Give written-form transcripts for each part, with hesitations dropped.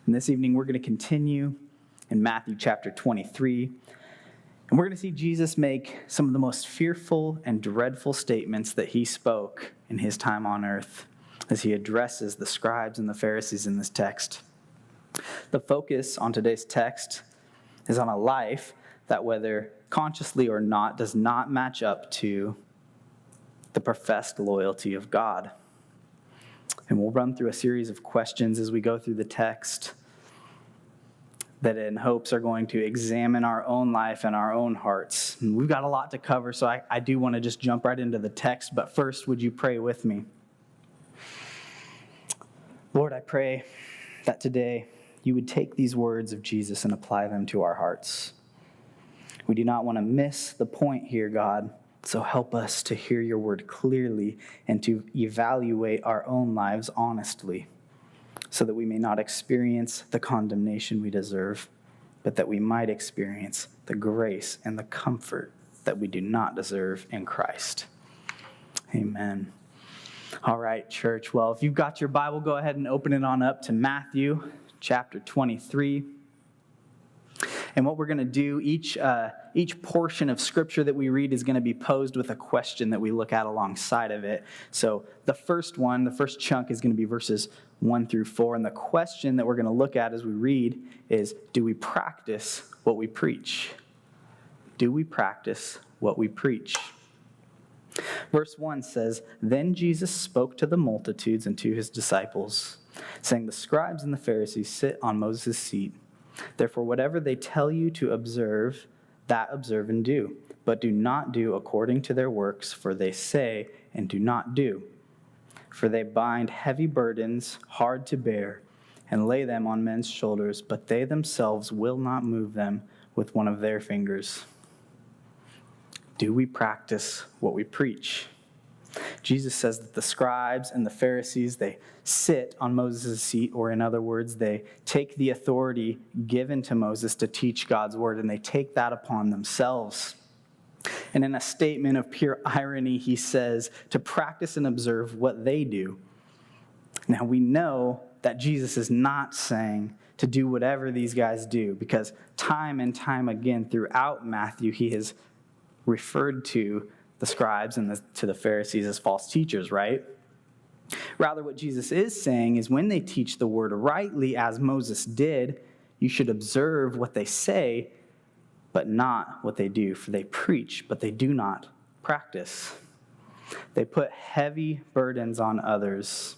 And this evening we're going to continue in Matthew chapter 23. And we're going to see Jesus make some of the most fearful and dreadful statements that he spoke in his time on earth as he addresses the scribes and the Pharisees in this text. The focus on today's text is on a life that, whether consciously or not, does not match up to the professed loyalty of God. And we'll run through a series of questions as we go through the text that in hopes are going to examine our own life and our own hearts. And we've got a lot to cover, so I do want to just jump right into the text. But first, would you pray with me? Lord, I pray that today you would take these words of Jesus and apply them to our hearts. We do not want to miss the point here, God, so help us to hear your word clearly and to evaluate our own lives honestly, so that we may not experience the condemnation we deserve, but that we might experience the grace and the comfort that we do not deserve in Christ. Amen. All right, church. Well, if you've got your Bible, go ahead and open it on up to Matthew chapter 23. And what we're going to do, each portion of Scripture that we read is going to be posed with a question that we look at alongside of it. So the first chunk is going to be verses 1 through 4. And the question that we're going to look at as we read is, do we practice what we preach? Do we practice what we preach? Verse 1 says, "Then Jesus spoke to the multitudes and to his disciples, saying, 'The scribes and the Pharisees sit on Moses' seat. Therefore, whatever they tell you to observe, that observe and do. But do not do according to their works, for they say and do not do. For they bind heavy burdens, hard to bear, and lay them on men's shoulders, but they themselves will not move them with one of their fingers.'" Do we practice what we preach? Jesus says that the scribes and the Pharisees, they sit on Moses' seat, or in other words, they take the authority given to Moses to teach God's word, and they take that upon themselves. And in a statement of pure irony, he says to practice and observe what they do. Now, we know that Jesus is not saying to do whatever these guys do, because time and time again throughout Matthew, he has referred to the scribes and to the Pharisees as false teachers, right? Rather, what Jesus is saying is when they teach the word rightly, as Moses did, you should observe what they say, but not what they do. For they preach, but they do not practice. They put heavy burdens on others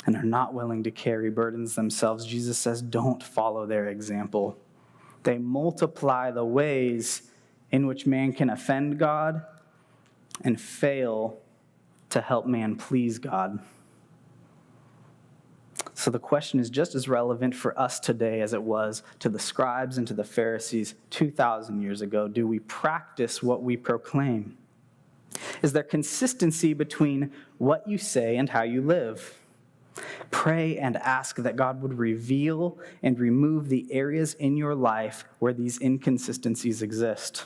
and are not willing to carry burdens themselves. Jesus says, don't follow their example. They multiply the ways in which man can offend God and fail to help man please God. So the question is just as relevant for us today as it was to the scribes and to the Pharisees 2,000 years ago. Do we practice what we proclaim? Is there consistency between what you say and how you live? Pray and ask that God would reveal and remove the areas in your life where these inconsistencies exist.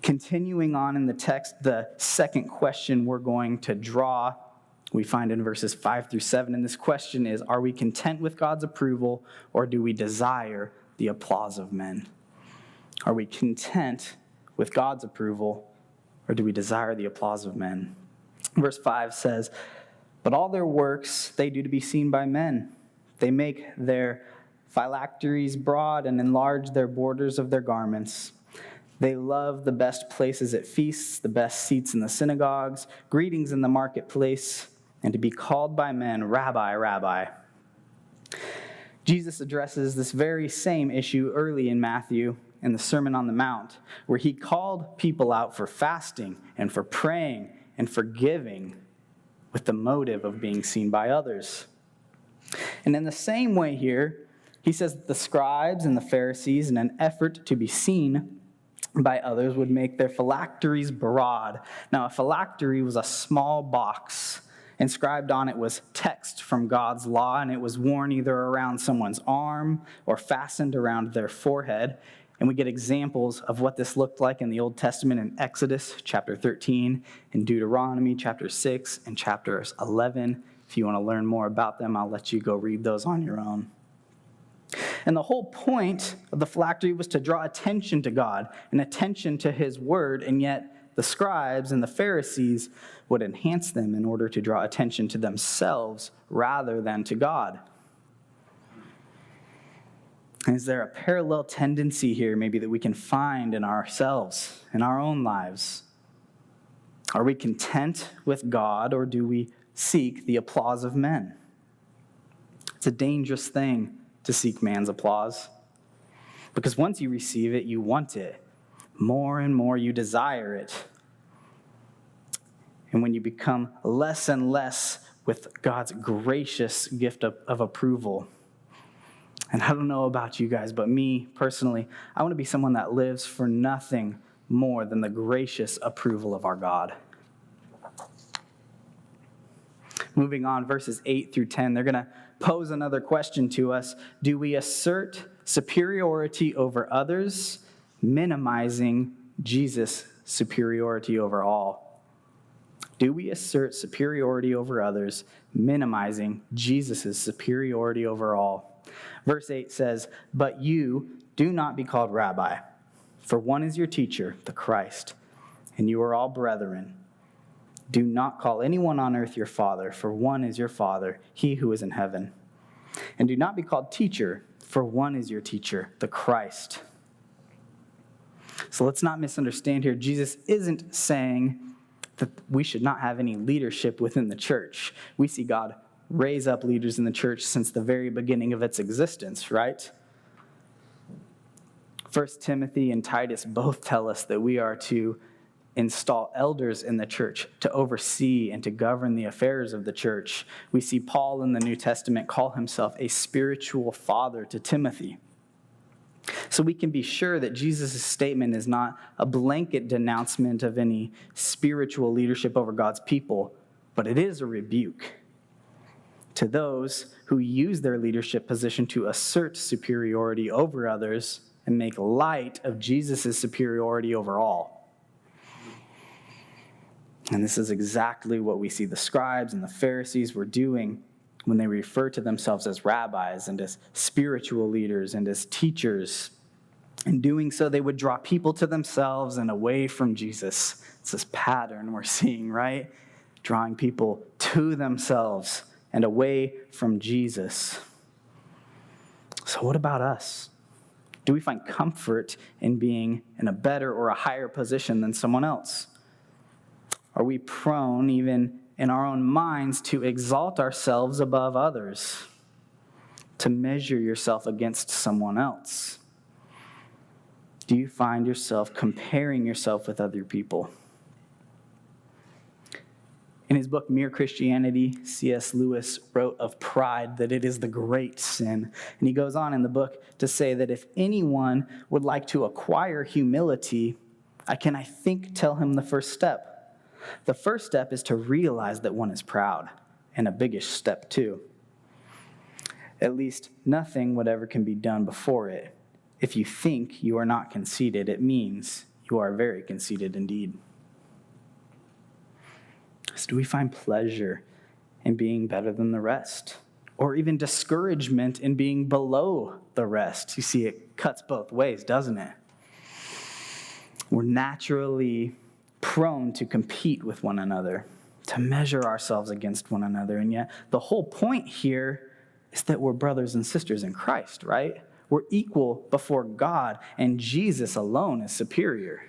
Continuing on in the text, the second question we're going to draw, we find in verses 5 through 7. And this question is, are we content with God's approval, or do we desire the applause of men? Are we content with God's approval, or do we desire the applause of men? Verse 5 says, "But all their works they do to be seen by men. They make their phylacteries broad and enlarge their borders of their garments. They love the best places at feasts, the best seats in the synagogues, greetings in the marketplace, and to be called by men, Rabbi, Rabbi." Jesus addresses this very same issue early in Matthew in the Sermon on the Mount, where he called people out for fasting and for praying and for giving with the motive of being seen by others. And in the same way here, he says that the scribes and the Pharisees, in an effort to be seen by others, would make their phylacteries broad. Now, a phylactery was a small box. Inscribed on it was text from God's law, and it was worn either around someone's arm or fastened around their forehead. And we get examples of what this looked like in the Old Testament in Exodus chapter 13, in Deuteronomy chapter 6, and chapters 11, If you want to learn more about them, I'll let you go read those on your own. And the whole point of the phylactery was to draw attention to God and attention to his word, and yet the scribes and the Pharisees would enhance them in order to draw attention to themselves rather than to God. Is there a parallel tendency here maybe that we can find in ourselves, in our own lives? Are we content with God, or do we seek the applause of men? It's a dangerous thing to seek man's applause, because once you receive it, you want it. More and more you desire it. And when you become less and less with God's gracious gift of approval. And I don't know about you guys, but me personally, I want to be someone that lives for nothing more than the gracious approval of our God. Moving on, verses 8 through 10, they're going to pose another question to us. Do we assert superiority over others, minimizing Jesus' superiority over all? Do we assert superiority over others, minimizing Jesus' superiority over all? Verse 8 says, "But you do not be called rabbi, for one is your teacher, the Christ, and you are all brethren. Do not call anyone on earth your father, for one is your Father, he who is in heaven. And do not be called teacher, for one is your teacher, the Christ." So let's not misunderstand here. Jesus isn't saying that we should not have any leadership within the church. We see God raise up leaders in the church since the very beginning of its existence, right? 1 Timothy and Titus both tell us that we are to install elders in the church to oversee and to govern the affairs of the church. We see Paul in the New Testament call himself a spiritual father to Timothy. So we can be sure that Jesus' statement is not a blanket denouncement of any spiritual leadership over God's people, but it is a rebuke to those who use their leadership position to assert superiority over others and make light of Jesus' superiority over all. And this is exactly what we see the scribes and the Pharisees were doing when they refer to themselves as rabbis and as spiritual leaders and as teachers. In doing so, they would draw people to themselves and away from Jesus. It's this pattern we're seeing, right? Drawing people to themselves and away from Jesus. So what about us? Do we find comfort in being in a better or a higher position than someone else? Are we prone, even in our own minds, to exalt ourselves above others, to measure yourself against someone else? Do you find yourself comparing yourself with other people? In his book, Mere Christianity, C.S. Lewis wrote of pride that it is the great sin. And he goes on in the book to say that if anyone would like to acquire humility, I think, tell him the first step. The first step is to realize that one is proud, and a biggish step too. At least nothing whatever can be done before it. If you think you are not conceited, it means you are very conceited indeed. So do we find pleasure in being better than the rest? Or even discouragement in being below the rest? You see, it cuts both ways, doesn't it? We're naturally prone to compete with one another, to measure ourselves against one another. And yet, the whole point here is that we're brothers and sisters in Christ, right? We're equal before God, and Jesus alone is superior.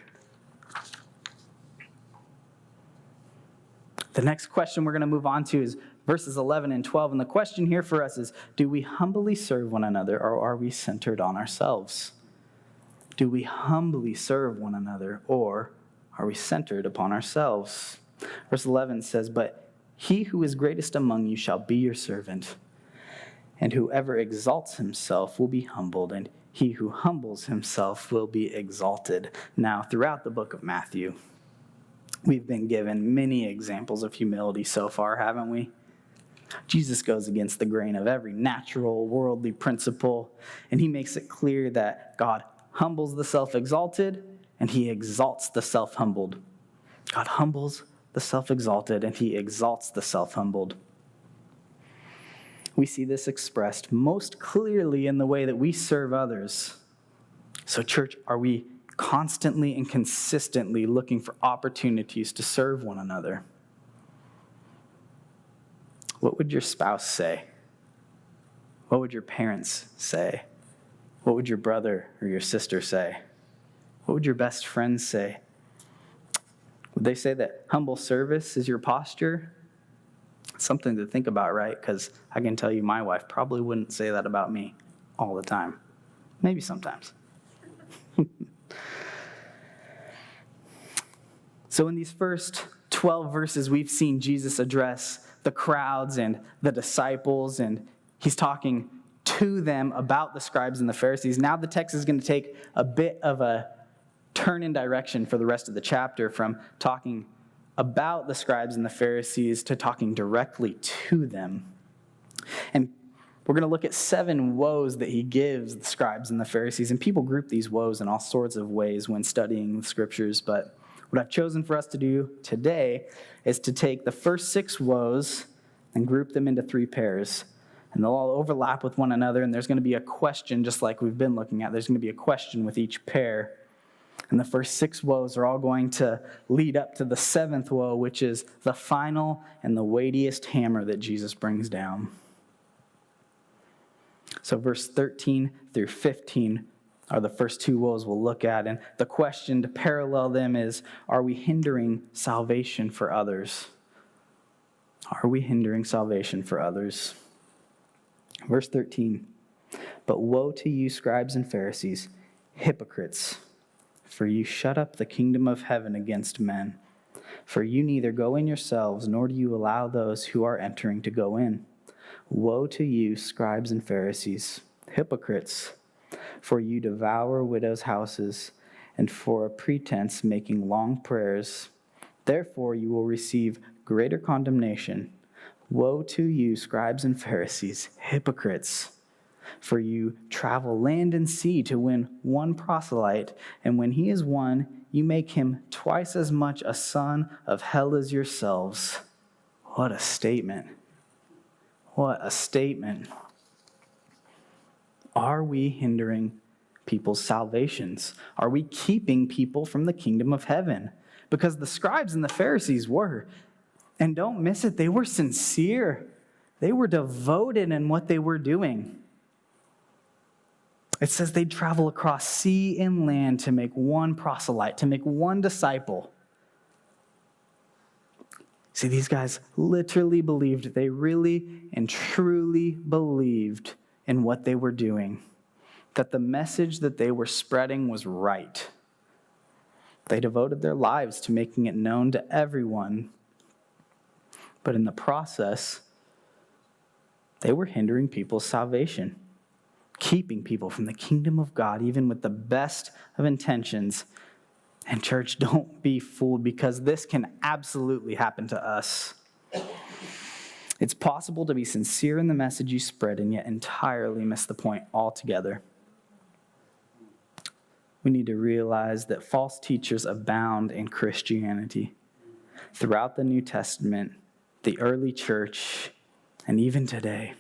The next question we're going to move on to is verses 11 and 12. And the question here for us is, do we humbly serve one another, or are we centered on ourselves? Do we humbly serve one another, or are we centered upon ourselves? Verse 11 says, "But he who is greatest among you shall be your servant. And whoever exalts himself will be humbled, and he who humbles himself will be exalted." Now, throughout the book of Matthew, we've been given many examples of humility so far, haven't we? Jesus goes against the grain of every natural, worldly principle, and he makes it clear that God humbles the self-exalted, and he exalts the self-humbled. God humbles the self-exalted, and he exalts the self-humbled. We see this expressed most clearly in the way that we serve others. So, church, are we constantly and consistently looking for opportunities to serve one another? What would your spouse say? What would your parents say? What would your brother or your sister say? What would your best friends say? Would they say that humble service is your posture? Something to think about, right? Because I can tell you my wife probably wouldn't say that about me all the time. Maybe sometimes. So in these first 12 verses, we've seen Jesus address the crowds and the disciples, and he's talking to them about the scribes and the Pharisees. Now the text is going to take a bit of a turn in direction for the rest of the chapter, from talking about the scribes and the Pharisees to talking directly to them. And we're going to look at 7 woes that he gives the scribes and the Pharisees. And people group these woes in all sorts of ways when studying the scriptures. But what I've chosen for us to do today is to take the first 6 woes and group them into 3 pairs. And they'll all overlap with one another. And there's going to be a question, just like we've been looking at. There's going to be a question with each pair. And the first 6 woes are all going to lead up to the 7th woe, which is the final and the weightiest hammer that Jesus brings down. So verse 13 through 15 are the first 2 woes we'll look at. And the question to parallel them is, are we hindering salvation for others? Are we hindering salvation for others? Verse 13, but woe to you, scribes and Pharisees, hypocrites! For you shut up the kingdom of heaven against men. For you neither go in yourselves, nor do you allow those who are entering to go in. Woe to you, scribes and Pharisees, hypocrites! For you devour widows' houses, and for a pretense making long prayers. Therefore you will receive greater condemnation. Woe to you, scribes and Pharisees, hypocrites! For you travel land and sea to win one proselyte, and when he is won, you make him twice as much a son of hell as yourselves. What a statement. What a statement. Are we hindering people's salvations? Are we keeping people from the kingdom of heaven? Because the scribes and the Pharisees were. And don't miss it, they were sincere. They were devoted in what they were doing. It says they'd travel across sea and land to make one proselyte, to make one disciple. See, these guys literally believed, they really and truly believed in what they were doing, that the message that they were spreading was right. They devoted their lives to making it known to everyone. But in the process, they were hindering people's salvation, keeping people from the kingdom of God, even with the best of intentions. And church, don't be fooled, because this can absolutely happen to us. It's possible to be sincere in the message you spread and yet entirely miss the point altogether. We need to realize that false teachers abound in Christianity. Throughout the New Testament, the early church, and even today,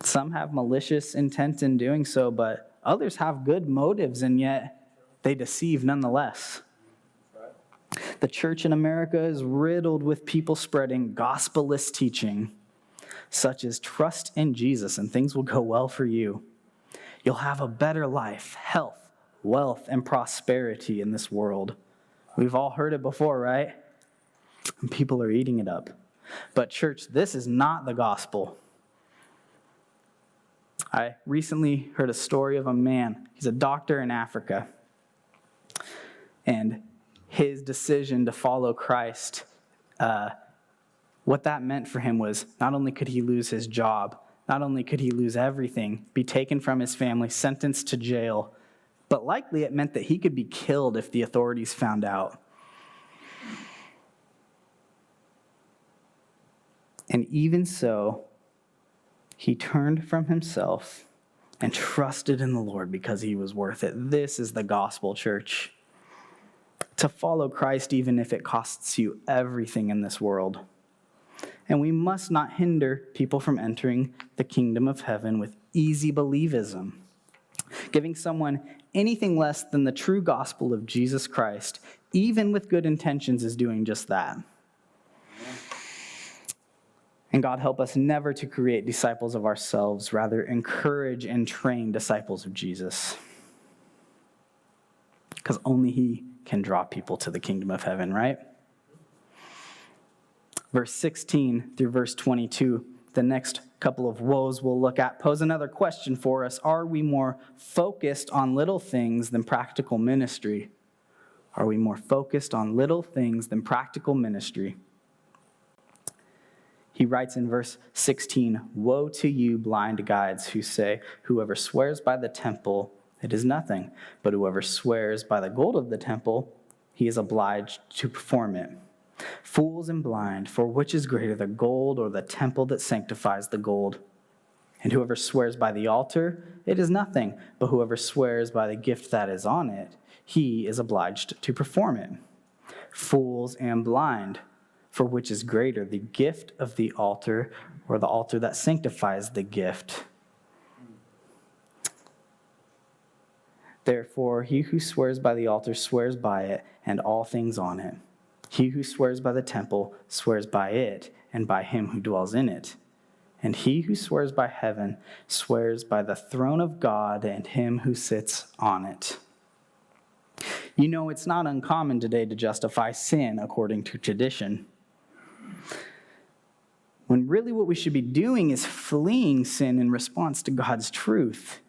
some have malicious intent in doing so, but others have good motives, and yet they deceive nonetheless. The church in America is riddled with people spreading gospel-less teaching, such as trust in Jesus and things will go well for you. You'll have a better life, health, wealth, and prosperity in this world. We've all heard it before, right? And people are eating it up. But church, this is not the gospel. I recently heard a story of a man. He's a doctor in Africa. And his decision to follow Christ, what that meant for him was not only could he lose his job, not only could he lose everything, be taken from his family, sentenced to jail, but likely it meant that he could be killed if the authorities found out. And even so, he turned from himself and trusted in the Lord because he was worth it. This is the gospel, church. To follow Christ even if it costs you everything in this world. And we must not hinder people from entering the kingdom of heaven with easy believism. Giving someone anything less than the true gospel of Jesus Christ, even with good intentions, is doing just that. And God, help us never to create disciples of ourselves, rather encourage and train disciples of Jesus. Because only He can draw people to the kingdom of heaven, right? Verse 16 through verse 22, the next couple of woes we'll look at, pose another question for us. Are we more focused on little things than practical ministry? Are we more focused on little things than practical ministry? He writes in verse 16, "Woe to you, blind guides, who say, 'Whoever swears by the temple, it is nothing. But whoever swears by the gold of the temple, he is obliged to perform it.' Fools and blind, for which is greater, the gold or the temple that sanctifies the gold? And whoever swears by the altar, it is nothing. But whoever swears by the gift that is on it, he is obliged to perform it. Fools and blind, for which is greater, the gift of the altar or the altar that sanctifies the gift? Therefore, he who swears by the altar swears by it and all things on it. He who swears by the temple swears by it and by him who dwells in it. And he who swears by heaven swears by the throne of God and him who sits on it." You know, it's not uncommon today to justify sin according to tradition, when really what we should be doing is fleeing sin in response to God's truth.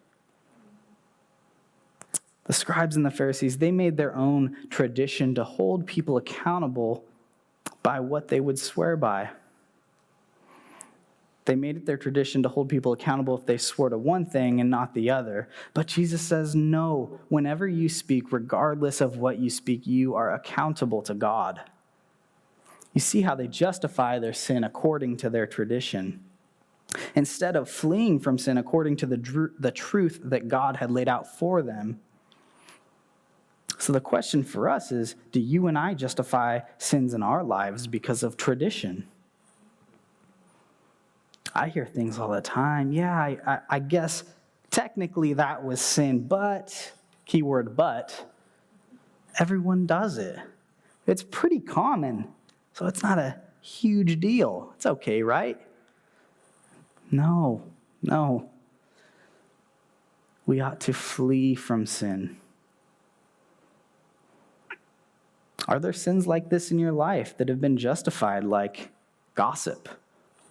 The scribes and the Pharisees, they made their own tradition to hold people accountable by what they would swear by. They made it their tradition to hold people accountable if they swore to one thing and not the other. But Jesus says, no, whenever you speak, regardless of what you speak, you are accountable to God. You see how they justify their sin according to their tradition, instead of fleeing from sin according to the truth that God had laid out for them. So the question for us is, do you and I justify sins in our lives because of tradition? I hear things all the time. Yeah, I guess technically that was sin, but, keyword but, everyone does it. It's pretty common, so it's not a huge deal. It's okay, right? No. We ought to flee from sin. Are there sins like this in your life that have been justified, like gossip,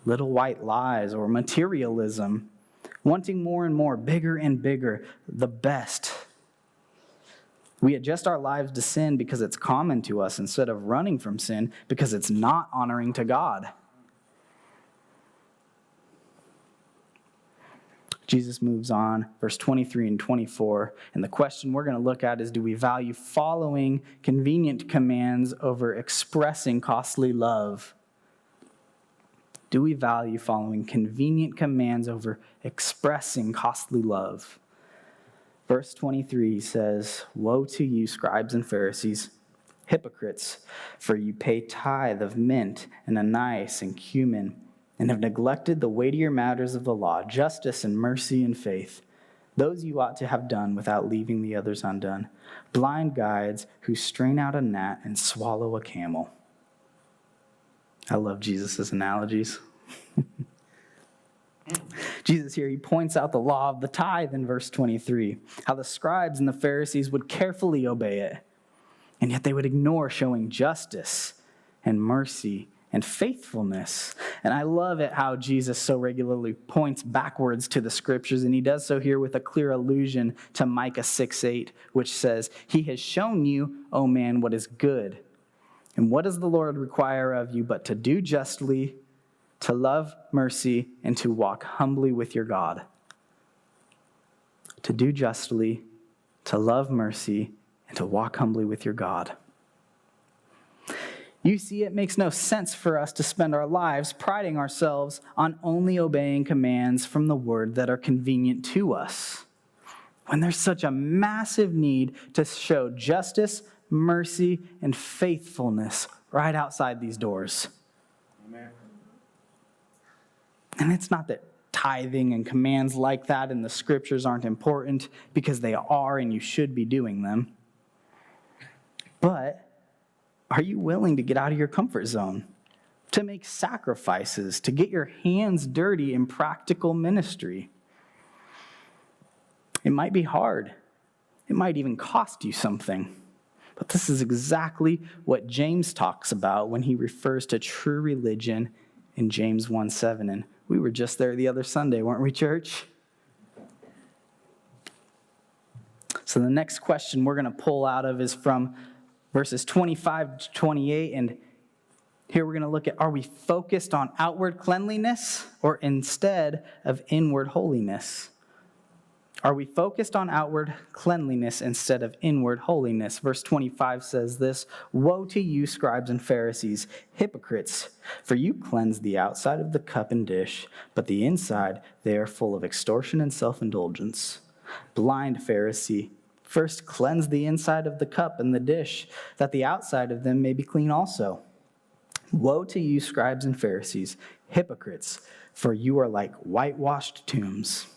little white lies, or materialism, wanting more and more, bigger and bigger, the best? We adjust our lives to sin because it's common to us instead of running from sin because it's not honoring to God. Jesus moves on, verse 23 and 24, and the question we're going to look at is, do we value following convenient commands over expressing costly love? Do we value following convenient commands over expressing costly love? Verse 23 says, "Woe to you, scribes and Pharisees, hypocrites, for you pay tithe of mint and anise and cumin, and have neglected the weightier matters of the law, justice and mercy and faith. Those you ought to have done without leaving the others undone. Blind guides who strain out a gnat and swallow a camel." I love Jesus' analogies. Jesus here, he points out the law of the tithe in verse 23, how the scribes and the Pharisees would carefully obey it, and yet they would ignore showing justice and mercy and faithfulness. And I love it how Jesus so regularly points backwards to the scriptures, and he does so here with a clear allusion to Micah 6:8, which says, "He has shown you, O man, what is good. And what does the Lord require of you but to do justly, to love mercy, and to walk humbly with your God?" To do justly, to love mercy, and to walk humbly with your God. You see, it makes no sense for us to spend our lives priding ourselves on only obeying commands from the word that are convenient to us, when there's such a massive need to show justice, mercy, and faithfulness right outside these doors. Amen. And it's not that tithing and commands like that in the scriptures aren't important, because they are and you should be doing them. But are you willing to get out of your comfort zone, to make sacrifices, to get your hands dirty in practical ministry? It might be hard. It might even cost you something. But this is exactly what James talks about when he refers to true religion in James 1:7. And we were just there the other Sunday, weren't we, church? So the next question we're going to pull out of is from verses 25 to 28. And here we're going to look at, are we focused on outward cleanliness or instead of inward holiness? Are we focused on outward cleanliness instead of inward holiness? Verse 25 says this, "Woe to you, scribes and Pharisees, hypocrites, for you cleanse the outside of the cup and dish, but the inside they are full of extortion and self-indulgence. Blind Pharisee, first cleanse the inside of the cup and the dish, that the outside of them may be clean also. Woe to you, scribes and Pharisees, hypocrites, for you are like whitewashed tombs,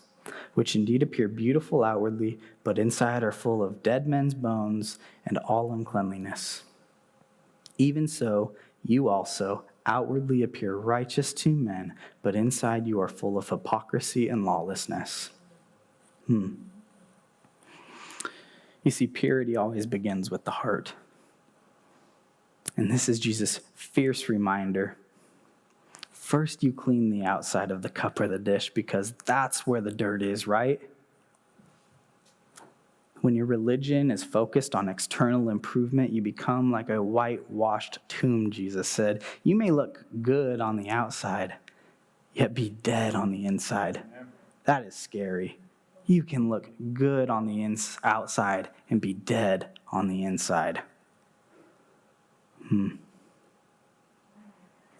which indeed appear beautiful outwardly, but inside are full of dead men's bones and all uncleanliness. Even so, you also outwardly appear righteous to men, but inside you are full of hypocrisy and lawlessness." You see, purity always begins with the heart. And this is Jesus' fierce reminder. First, you clean the outside of the cup or the dish, because that's where the dirt is, right? When your religion is focused on external improvement, you become like a whitewashed tomb, Jesus said. You may look good on the outside, yet be dead on the inside. That is scary. You can look good on the outside and be dead on the inside. And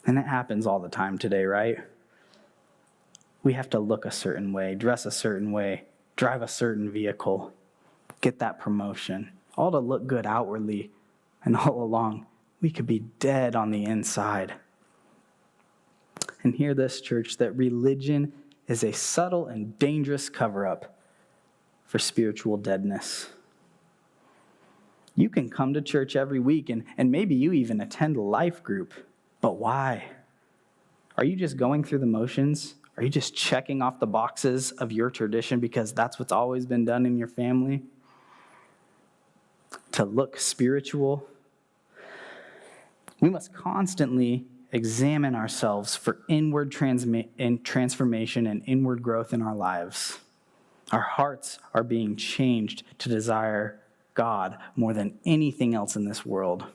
it happens all the time today, right? We have to look a certain way, dress a certain way, drive a certain vehicle, get that promotion, all to look good outwardly. And all along, we could be dead on the inside. And hear this, church, that religion is a subtle and dangerous cover-up for spiritual deadness. You can come to church every week, and maybe you even attend a life group. But why? Are you just going through the motions? Are you just checking off the boxes of your tradition because that's what's always been done in your family? To look spiritual? We must constantly examine ourselves for inward transformation and inward growth in our lives. Our hearts are being changed to desire God more than anything else in this world.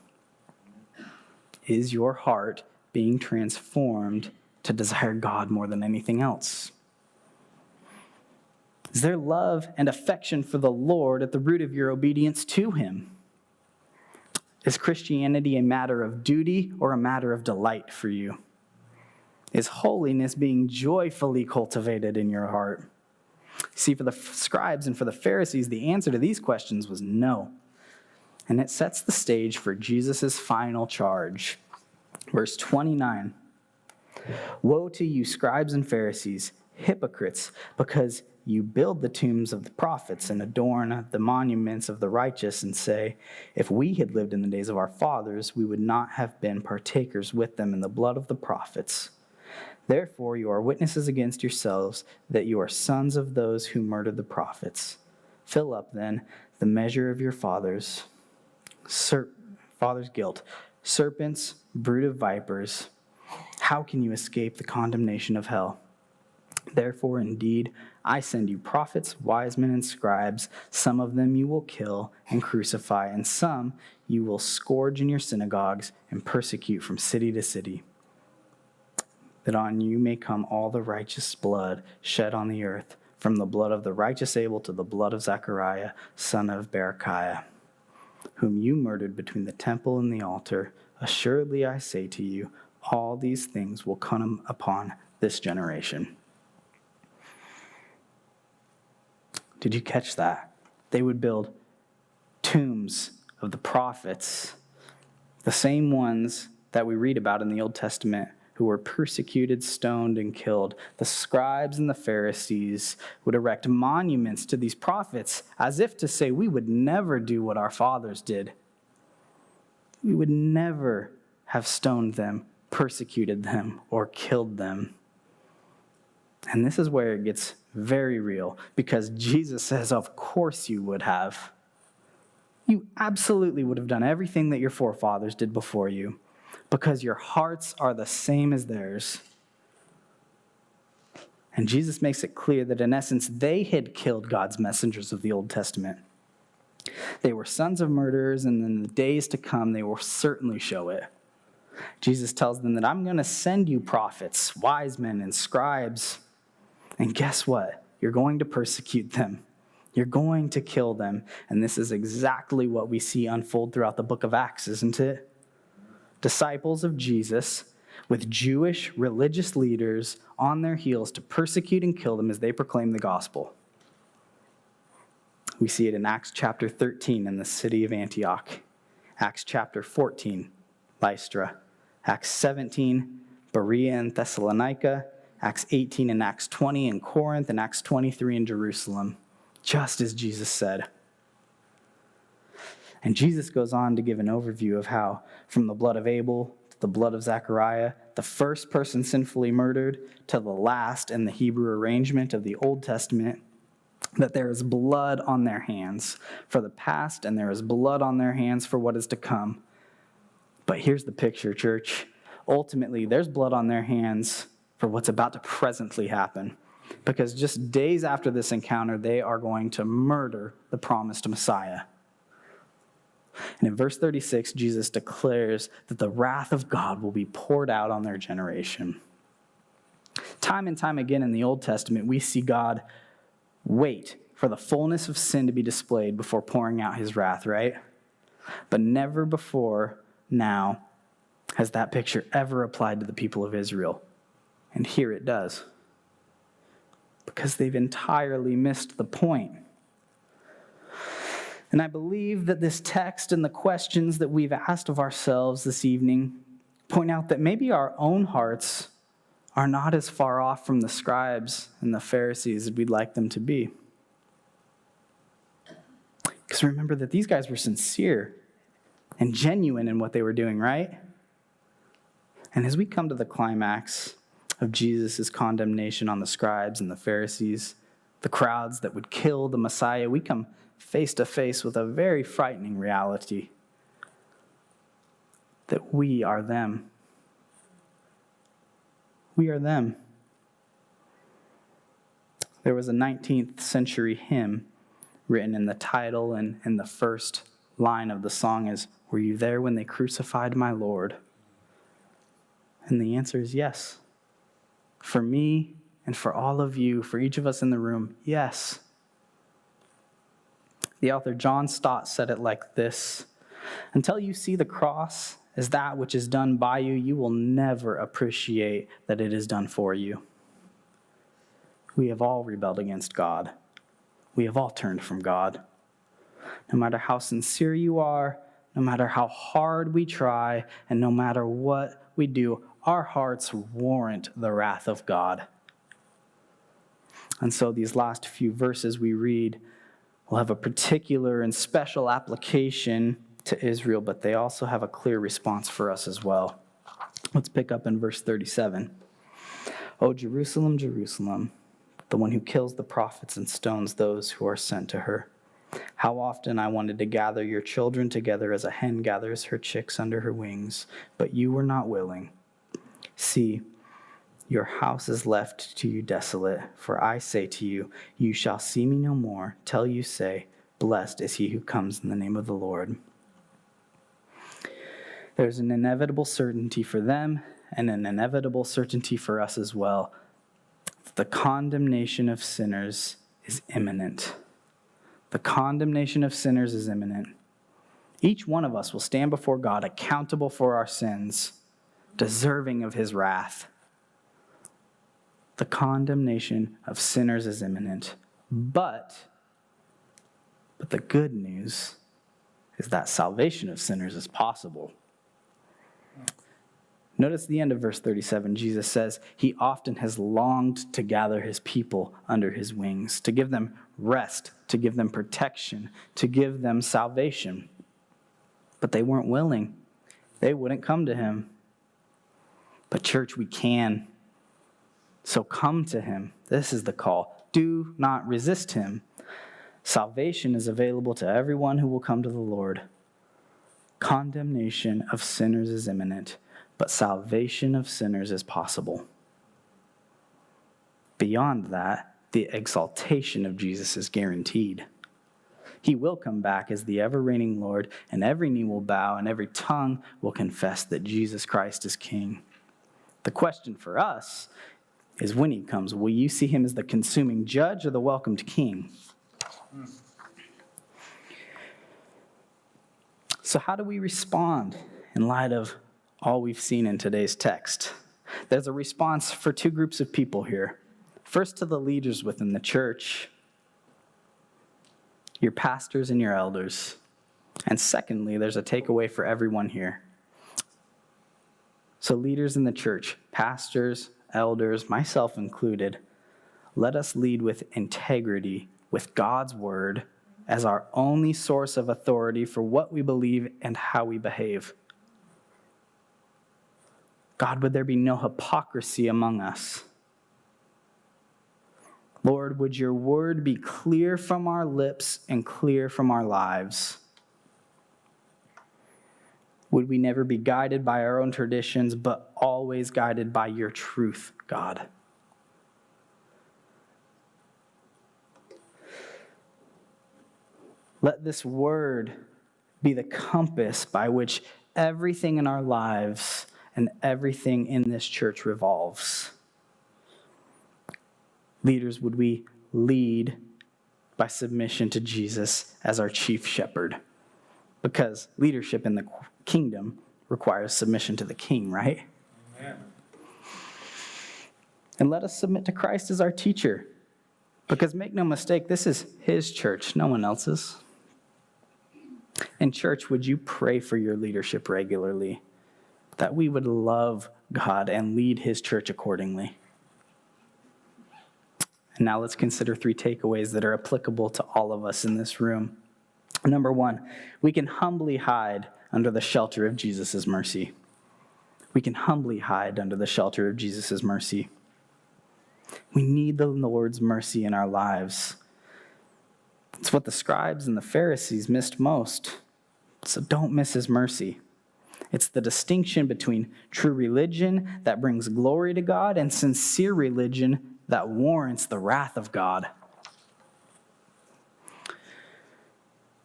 Is your heart being transformed to desire God more than anything else? Is there love and affection for the Lord at the root of your obedience to Him? Is Christianity a matter of duty or a matter of delight for you? Is holiness being joyfully cultivated in your heart? See, for the scribes and for the Pharisees, the answer to these questions was no. And it sets the stage for Jesus' final charge. Verse 29, "Woe to you, scribes and Pharisees, hypocrites, because you build the tombs of the prophets and adorn the monuments of the righteous and say, if we had lived in the days of our fathers, we would not have been partakers with them in the blood of the prophets. Therefore, you are witnesses against yourselves that you are sons of those who murdered the prophets. Fill up, then, the measure of your father's guilt. Serpents, brood of vipers, how can you escape the condemnation of hell? Therefore, indeed, I send you prophets, wise men, and scribes. Some of them you will kill and crucify, and some you will scourge in your synagogues and persecute from city to city, that on you may come all the righteous blood shed on the earth, from the blood of the righteous Abel to the blood of Zechariah, son of Berechiah, whom you murdered between the temple and the altar. Assuredly, I say to you, all these things will come upon this generation." Did you catch that? They would build tombs of the prophets, the same ones that we read about in the Old Testament who were persecuted, stoned, and killed. The scribes and the Pharisees would erect monuments to these prophets as if to say, we would never do what our fathers did. We would never have stoned them, persecuted them, or killed them. And this is where it gets very real, because Jesus says, of course you would have. You absolutely would have done everything that your forefathers did before you, because your hearts are the same as theirs. And Jesus makes it clear that in essence, they had killed God's messengers of the Old Testament. They were sons of murderers, and in the days to come, they will certainly show it. Jesus tells them that I'm going to send you prophets, wise men, and scribes. And guess what? You're going to persecute them. You're going to kill them. And this is exactly what we see unfold throughout the book of Acts, isn't it? Disciples of Jesus with Jewish religious leaders on their heels to persecute and kill them as they proclaim the gospel. We see it in Acts chapter 13 in the city of Antioch, Acts chapter 14, Lystra, Acts 17, Berea and Thessalonica, Acts 18 and Acts 20 in Corinth, and Acts 23 in Jerusalem, just as Jesus said. And Jesus goes on to give an overview of how from the blood of Abel to the blood of Zechariah, the first person sinfully murdered, to the last in the Hebrew arrangement of the Old Testament, that there is blood on their hands for the past, and there is blood on their hands for what is to come. But here's the picture, church. Ultimately, there's blood on their hands for what's about to presently happen, because just days after this encounter, they are going to murder the promised Messiah. And in verse 36, Jesus declares that the wrath of God will be poured out on their generation. Time and time again in the Old Testament, we see God wait for the fullness of sin to be displayed before pouring out his wrath, right? But never before now has that picture ever applied to the people of Israel. And here it does. Because they've entirely missed the point. And I believe that this text and the questions that we've asked of ourselves this evening point out that maybe our own hearts are not as far off from the scribes and the Pharisees as we'd like them to be. Because remember that these guys were sincere and genuine in what they were doing, right? And as we come to the climax of Jesus' condemnation on the scribes and the Pharisees, the crowds that would kill the Messiah, we come face to face with a very frightening reality that we are them. We are them. There was a 19th century hymn written in the title and the first line of the song is, "Were you there when they crucified my Lord?" And the answer is yes. For me and for all of you, for each of us in the room, yes. The author John Stott said it like this: until you see the cross as that which is done by you, you will never appreciate that it is done for you. We have all rebelled against God. We have all turned from God. No matter how sincere you are, no matter how hard we try, and no matter what we do, our hearts warrant the wrath of God. And so these last few verses we read will have a particular and special application to Israel, but they also have a clear response for us as well. Let's pick up in verse 37. "O Jerusalem, Jerusalem, the one who kills the prophets and stones those who are sent to her. How often I wanted to gather your children together as a hen gathers her chicks under her wings, but you were not willing. See, your house is left to you desolate, for I say to you, you shall see me no more, till you say, blessed is he who comes in the name of the Lord." There's an inevitable certainty for them and an inevitable certainty for us as well. The condemnation of sinners is imminent. The condemnation of sinners is imminent. Each one of us will stand before God accountable for our sins, deserving of his wrath. The condemnation of sinners is imminent. But the good news is that salvation of sinners is possible. Notice the end of verse 37. Jesus says he often has longed to gather his people under his wings, to give them rest, to give them protection, to give them salvation. But they weren't willing. They wouldn't come to him. But church, we can. So come to him. This is the call. Do not resist him. Salvation is available to everyone who will come to the Lord. Condemnation of sinners is imminent, but salvation of sinners is possible. Beyond that, the exaltation of Jesus is guaranteed. He will come back as the ever-reigning Lord, and every knee will bow and every tongue will confess that Jesus Christ is King. The question for us is when he comes, will you see him as the consuming judge or the welcomed king? So how do we respond in light of all we've seen in today's text? There's a response for two groups of people here. First, to the leaders within the church, your pastors and your elders. And secondly, there's a takeaway for everyone here. So leaders in the church, pastors, elders, myself included, let us lead with integrity, with God's word as our only source of authority for what we believe and how we behave. God, would there be no hypocrisy among us? Lord, would your word be clear from our lips and clear from our lives? Would we never be guided by our own traditions, but always guided by your truth, God? Let this word be the compass by which everything in our lives and everything in this church revolves. Leaders, would we lead by submission to Jesus as our chief shepherd? Because leadership in the kingdom requires submission to the king, right? Amen. And let us submit to Christ as our teacher. Because make no mistake, this is his church, no one else's. And church, would you pray for your leadership regularly, that we would love God and lead his church accordingly? And now let's consider 3 takeaways that are applicable to all of us in this room. Number 1, we can humbly hide under the shelter of Jesus' mercy. We can humbly hide under the shelter of Jesus' mercy. We need the Lord's mercy in our lives. It's what the scribes and the Pharisees missed most. So don't miss his mercy. It's the distinction between true religion that brings glory to God and sincere religion that warrants the wrath of God.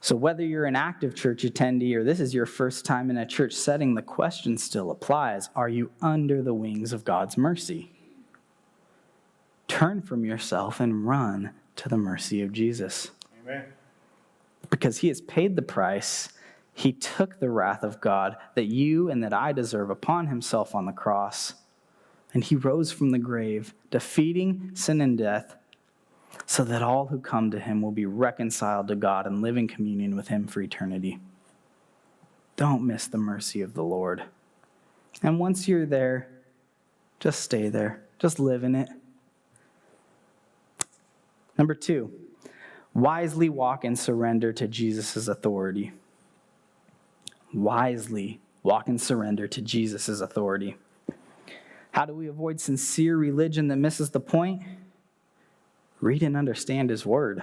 So whether you're an active church attendee or this is your first time in a church setting, the question still applies. Are you under the wings of God's mercy? Turn from yourself and run to the mercy of Jesus. Amen. Because he has paid the price. He took the wrath of God that you and that I deserve upon himself on the cross. And he rose from the grave, defeating sin and death, so that all who come to him will be reconciled to God and live in communion with him for eternity. Don't miss the mercy of the Lord. And once you're there, just stay there. Just live in it. Number 2, wisely walk and surrender to Jesus' authority. Wisely walk and surrender to Jesus' authority. How do we avoid sincere religion that misses the point? Read and understand his word.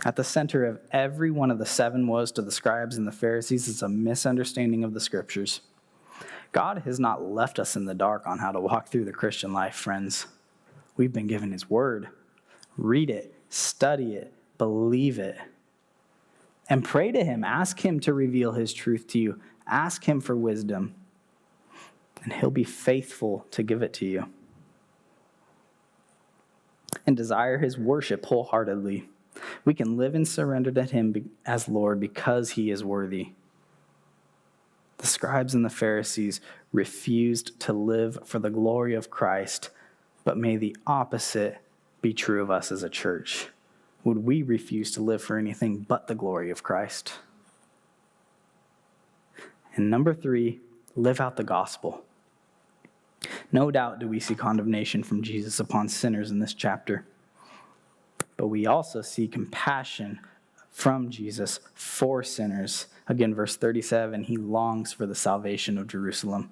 At the center of every one of the 7 woes to the scribes and the Pharisees is a misunderstanding of the scriptures. God has not left us in the dark on how to walk through the Christian life, friends. We've been given his word. Read it, study it, believe it, and pray to him. Ask him to reveal his truth to you. Ask him for wisdom, and he'll be faithful to give it to you. And desire his worship wholeheartedly. We can live and surrender to him as Lord because he is worthy. The scribes and the Pharisees refused to live for the glory of Christ, but may the opposite be true of us as a church. Would we refuse to live for anything but the glory of Christ? And number 3, live out the gospel. No doubt do we see condemnation from Jesus upon sinners in this chapter, but we also see compassion from Jesus for sinners. Again, verse 37, he longs for the salvation of Jerusalem.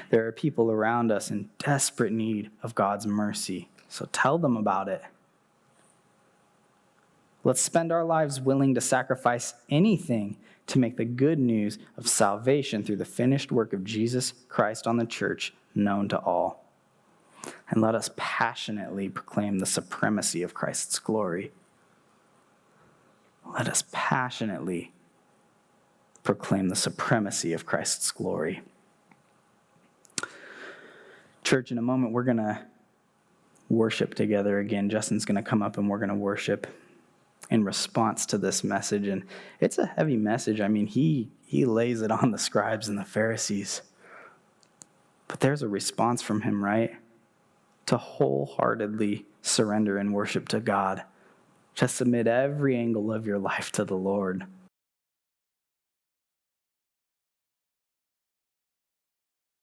There are people around us in desperate need of God's mercy, so tell them about it. Let's spend our lives willing to sacrifice anything to make the good news of salvation through the finished work of Jesus Christ on the church known to all. And let us passionately proclaim the supremacy of Christ's glory. Let us passionately proclaim the supremacy of Christ's glory. Church, in a moment, we're going to worship together again. Justin's going to come up and we're going to worship in response to this message. And it's a heavy message. I mean, he lays it on the scribes and the Pharisees. But there's a response from him, right? To wholeheartedly surrender and worship to God. To submit every angle of your life to the Lord.